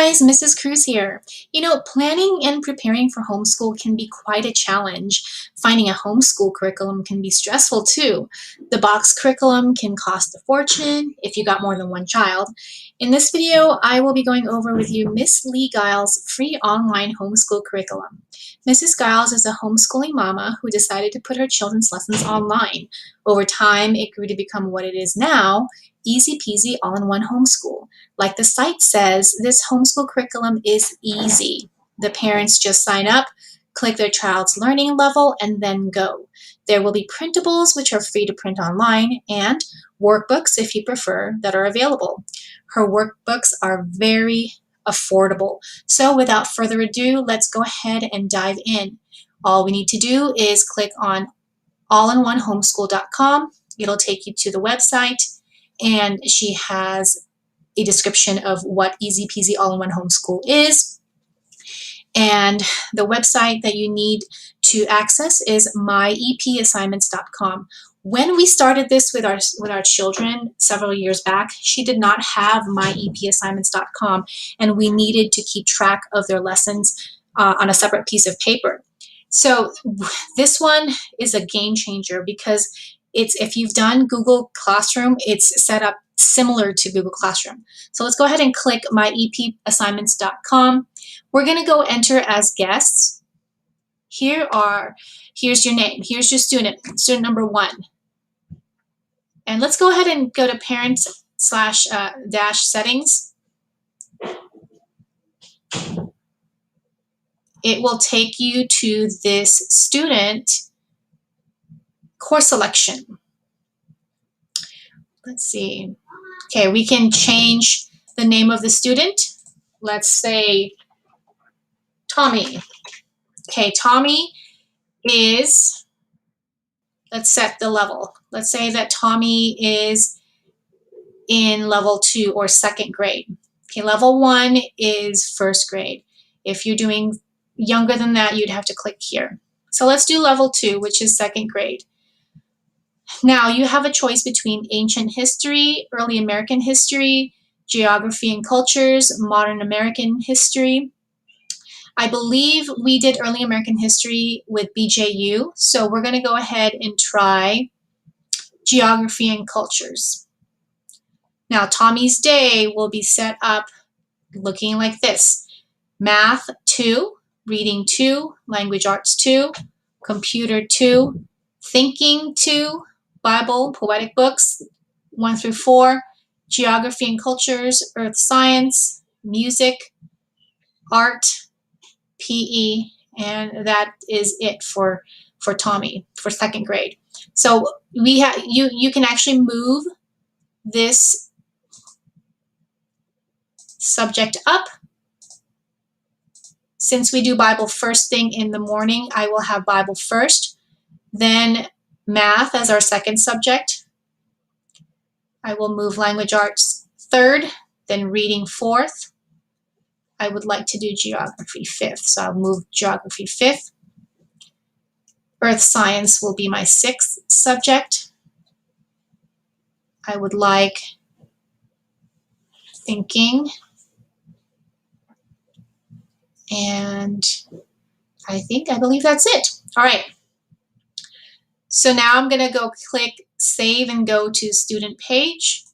guys, Mrs. Cruz here. You know, planning and preparing for homeschool can be quite a challenge. Finding a homeschool curriculum can be stressful too. The box curriculum can cost a fortune if you got more than one child. In this video, I will be going over with you Miss Lee Giles' free online homeschool curriculum. Mrs. Giles is a homeschooling mama who decided to put her children's lessons online. Over time, it grew to become what it is now, easy peasy all-in-one homeschool. Like the site says, this homeschool curriculum is easy. The parents just sign up, click their child's learning level, and then go. There will be printables, which are free to print online, and workbooks, if you prefer, that are available. Her workbooks are very affordable. So without further ado, let's go ahead and dive in. All we need to do is click on allinonehomeschool.com. It'll take you to the website, and she has a description of what Easy Peasy All-in-One Homeschool is. And the website that you need to access is myepassignments.com. When we started this with our children several years back, she did not have myepassignments.com, and we needed to keep track of their lessons on a separate piece of paper. So this one is a game changer because if you've done Google Classroom, it's set up similar to Google Classroom. So let's go ahead and click myepassignments.com. We're going to go enter as guests. Here's your name. Here's your student number 1. And let's go ahead and go to parents / dash settings. It will take you to this student course selection. Let's see. Okay, we can change the name of the student. Let's say Tommy. Okay, Tommy is, let's set the level. Let's say that Tommy is in level 2 or 2nd grade. Okay, level 1 is 1st grade. If you're doing younger than that, you'd have to click here. So let's do level 2, which is 2nd grade. Now you have a choice between ancient history, early American history, geography and cultures, modern American history. I believe we did early American history with BJU, so we're going to go ahead and try geography and cultures. Now Tommy's day will be set up looking like this. Math 2, reading 2, language arts 2, computer 2, thinking 2, Bible, poetic books 1 through 4, geography and cultures, earth science, music, art, PE, and that is it for Tommy for 2nd grade. So you can actually move this subject up. Since we do Bible first thing in the morning, I will have Bible first, then math as our 2nd subject. I will move language arts 3rd, then reading 4th. I would like to do geography 5th, so I'll move geography 5th. Earth science will be my 6th subject. I would like thinking, and I believe that's it. All right. So now I'm going to go click save and go to student page.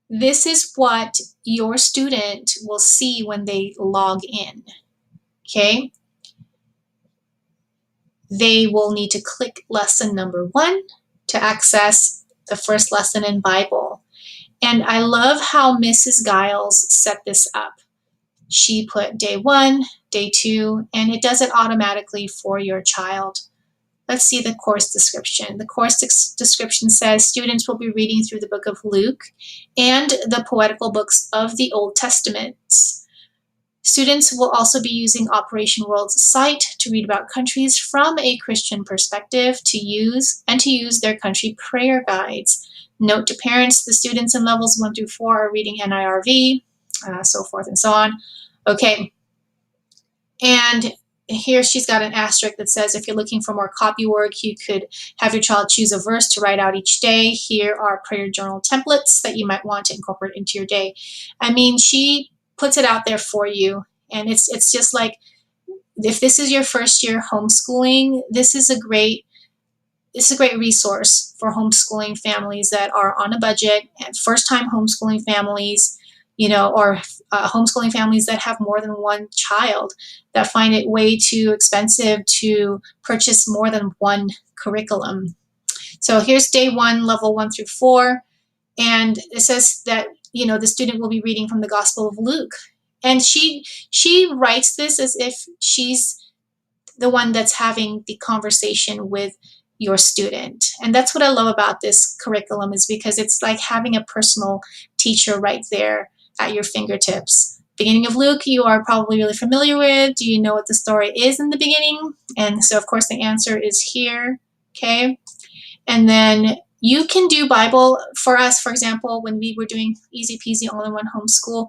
This is what your student will see when they log in. Okay. They will need to click lesson number 1 to access the first lesson in Bible. And I love how Mrs. Giles set this up. She put day 1, day 2, and it does it automatically for your child. Let's see the course description. The course description says students will be reading through the book of Luke and the poetical books of the Old Testament. Students will also be using Operation World's site to read about countries from a Christian perspective to use their country prayer guides. Note to parents, the students in levels 1 through 4 are reading NIRV, so forth and so on. Okay. And here she's got an asterisk that says if you're looking for more copy work, you could have your child choose a verse to write out each day. Here are prayer journal templates that you might want to incorporate into your day. I mean, she puts it out there for you. And it's just like, if this is your first year homeschooling, this is a great resource for homeschooling families that are on a budget, and first-time homeschooling families, or homeschooling families that have more than one child that find it way too expensive to purchase more than one curriculum. So here's day 1, level 1 through 4, and it says that the student will be reading from the Gospel of Luke, and she writes this as if she's the one that's having the conversation with your student. And that's what I love about this curriculum, is because it's like having a personal teacher right there at your fingertips. Beginning of Luke, you are probably really familiar with. Do you know what the story is in the beginning? And so, of course, the answer is here, okay? And then you can do Bible for us. For example, when we were doing Easy Peasy All-in-One Homeschool,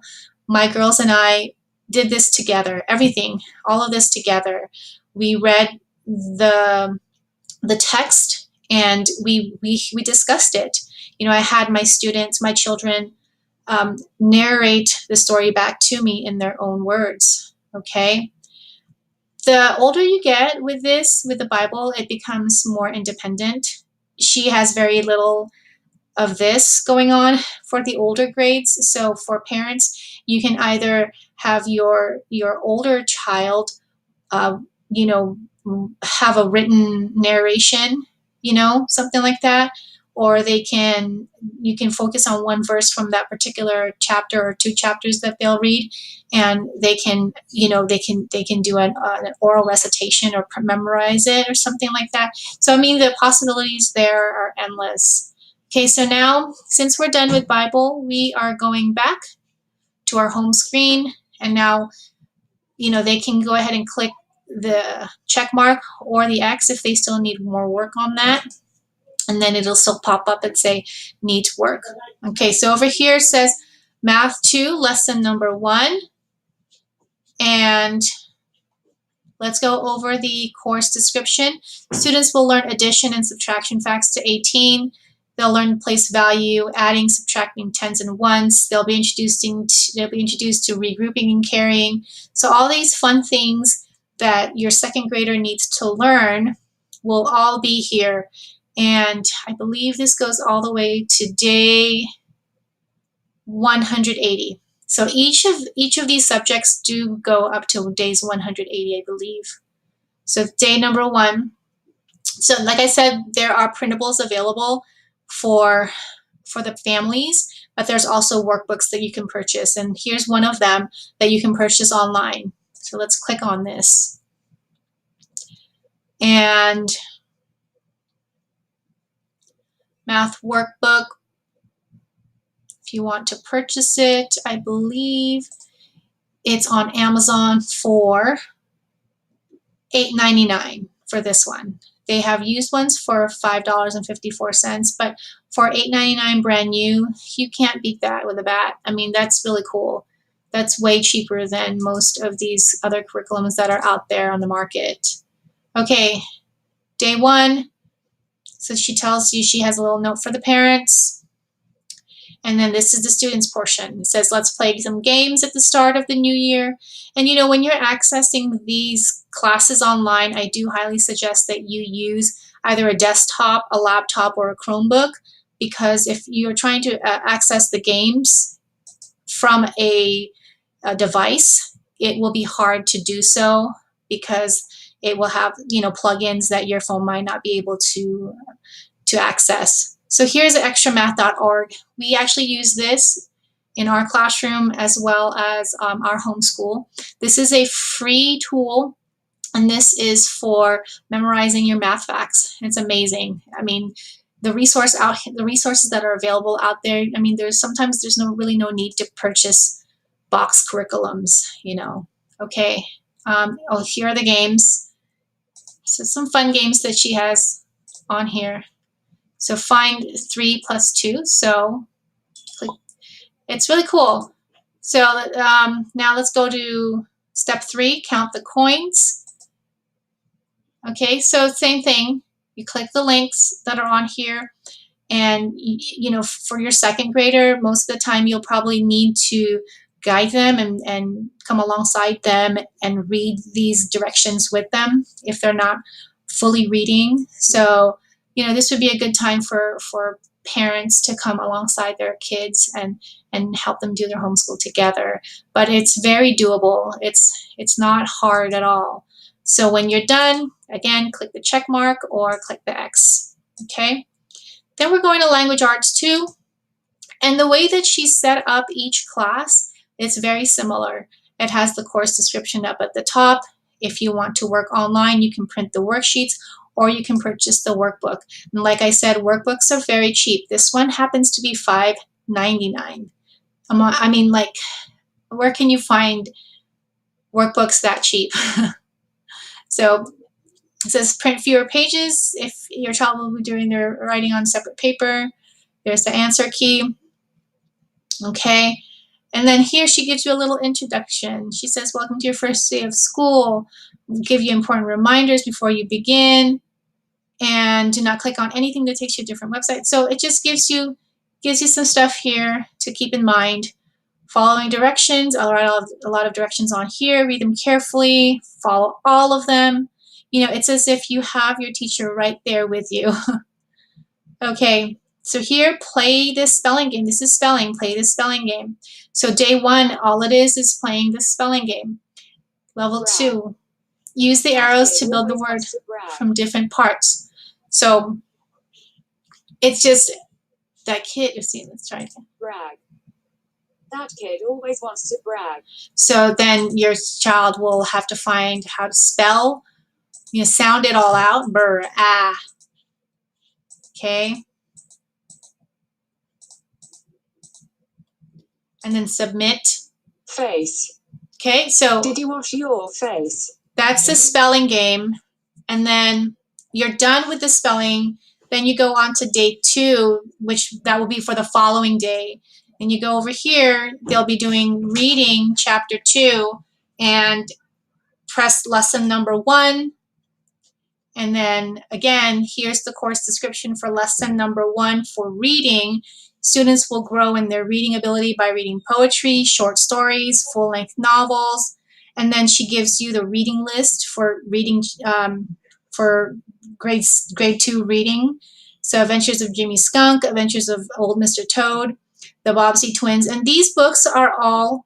my girls and I did this together, everything, all of this together. We read the text, and we discussed it. I had my students, my children, narrate the story back to me in their own words. Okay. The older you get with the Bible, it becomes more independent. She has very little of this going on for the older grades. So for parents, you can either have your older child, have a written narration, something like that, or you can focus on one verse from that particular chapter or 2 chapters that they'll read, and they can do an oral recitation or memorize it or something like that. So I mean, the possibilities there are endless. Okay, so now since we're done with Bible, we are going back to our home screen, and now they can go ahead and click the check mark or the X if they still need more work on that. And then it'll still pop up and say needs work. Okay, so over here it says Math 2, lesson number 1. And let's go over the course description. Students will learn addition and subtraction facts to 18. They'll learn place value, adding, subtracting tens and ones. They'll be introduced to regrouping and carrying. So all these fun things that your second grader needs to learn will all be here. And I believe this goes all the way to day 180. So each of these subjects do go up to days 180, I believe. So day number 1. So like I said, there are printables available for the families, but there's also workbooks that you can purchase. And here's one of them that you can purchase online. So let's click on this. And math workbook, if you want to purchase it, I believe it's on Amazon for $8.99 for this one. They have used ones for $5.54, but for $8.99 brand new, you can't beat that with a bat. I mean, that's really cool. That's way cheaper than most of these other curriculums that are out there on the market. Okay, day 1. So she tells you she has a little note for the parents. And then this is the students portion. It says, let's play some games at the start of the new year. And when you're accessing these classes online, I do highly suggest that you use either a desktop, a laptop, or a Chromebook, because if you're trying to access the games from a device, it will be hard to do so because it will have plugins that your phone might not be able to access. So here's extramath.org. We actually use this in our classroom as well as our homeschool. This is a free tool, and this is for memorizing your math facts. It's amazing. I mean, the resources that are available out there. I mean, there's really no need to purchase box curriculums. Okay. Here are the games. So some fun games that she has on here. So find 3 plus 2. So it's really cool. So now let's go to step 3, count the coins. Okay, so same thing. You click the links that are on here, and for your second grader, most of the time you'll probably need to guide them and come alongside them and read these directions with them if they're not fully reading. So this would be a good time for parents to come alongside their kids and help them do their homeschool together. But it's very doable. It's not hard at all. So when you're done, again, click the check mark or click the X. Okay. Then we're going to language arts 2. And the way that she set up each class, it's very similar. It has the course description up at the top. If you want to work online, you can print the worksheets or you can purchase the workbook. And like I said, workbooks are very cheap. This one happens to be $5.99. I mean, like, where can you find workbooks that cheap? So it says print fewer pages if your child will be doing their writing on separate paper. There's the answer key. Okay. And then here she gives you a little introduction. She says, welcome to your first day of school. We'll give you important reminders before you begin. And do not click on anything that takes you to a different website. So it just gives you some stuff here to keep in mind. Following directions. I'll write a lot of directions on here. Read them carefully. Follow all of them. It's as if you have your teacher right there with you. Okay, so here, play this spelling game. This is spelling. Play this spelling game. So day 1, all it is playing this spelling game. Level 2, use the arrows to build the word from different parts. So it's just that kid. You see, let's try again. Brag. That kid always wants to brag. So then your child will have to find how to spell. Sound it all out. Brr, ah. Okay. And then submit. Face. Okay, so did you wash your face? That's the spelling game. And then you're done with the spelling. Then you go on to day 2, which that will be for the following day. And you go over here, they'll be doing reading chapter 2 and press lesson number 1. And then again, here's the course description for lesson number 1 for reading. Students will grow in their reading ability by reading poetry, short stories, full-length novels. And then she gives you the reading list for reading for grade 2 reading. So Adventures of Jimmy Skunk, Adventures of Old Mr. Toad, the Bobbsey Twins. And these books are all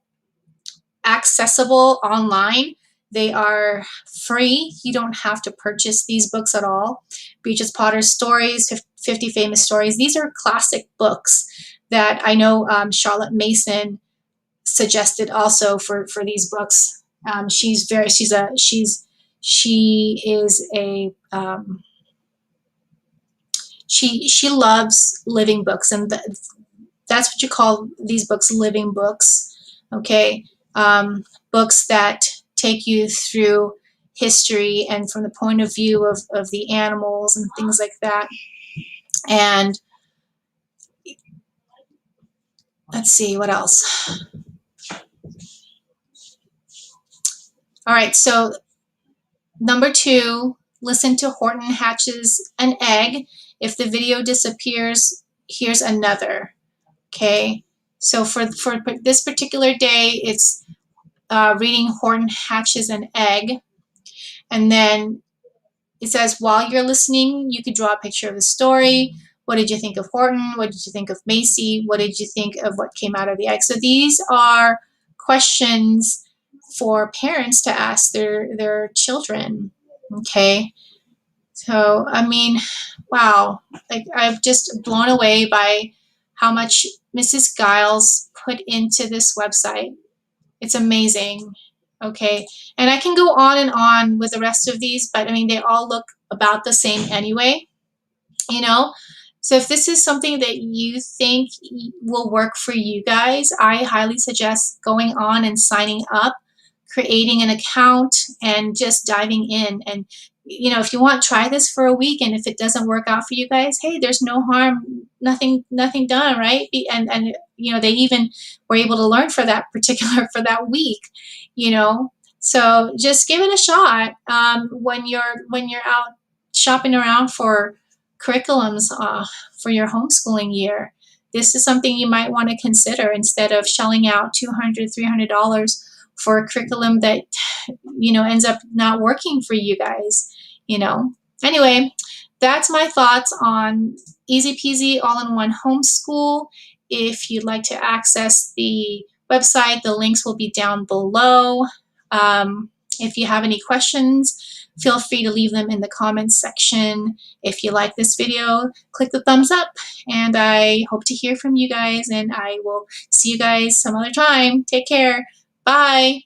accessible online. They are free. You don't have to purchase these books at all. Beaches Potter's Stories, 50 Famous Stories. These are classic books that I know Charlotte Mason suggested also for these books. She loves living books, and that's what you call these books, living books. Okay, books that take you through history and from the point of view of the animals and things like that. And let's see, what else? All right, so number 2, listen to Horton hatches an egg. If the video disappears, here's another. Okay, so for this particular day, it's reading Horton hatches an egg. And then it says, while you're listening, you could draw a picture of the story. What did you think of Horton? What did you think of Macy? What did you think of what came out of the egg? So these are questions for parents to ask their children. Okay. So, I mean, wow. Like, I've just blown away by how much Mrs. Giles put into this website. It's amazing. Okay. And I can go on with the rest of these, but I mean, they all look about the same anyway, So if this is something that you think will work for you guys, I highly suggest going on and signing up, creating an account, and just diving in. And, if you want, try this for a week. And if it doesn't work out for you guys, hey, there's no harm, nothing done, right? And they even were able to learn for that week, So just give it a shot when you're out shopping around for curriculums for your homeschooling year. This is something you might want to consider instead of shelling out $200, $300 for a curriculum that ends up not working for you guys. Anyway, that's my thoughts on easy peasy all-in-one homeschool. If you'd like to access the website, the links will be down below. If you have any questions, feel free to leave them in the comments section. If you like this video, click the thumbs up, and I hope to hear from you guys, and I will see you guys some other time. Take care. Bye.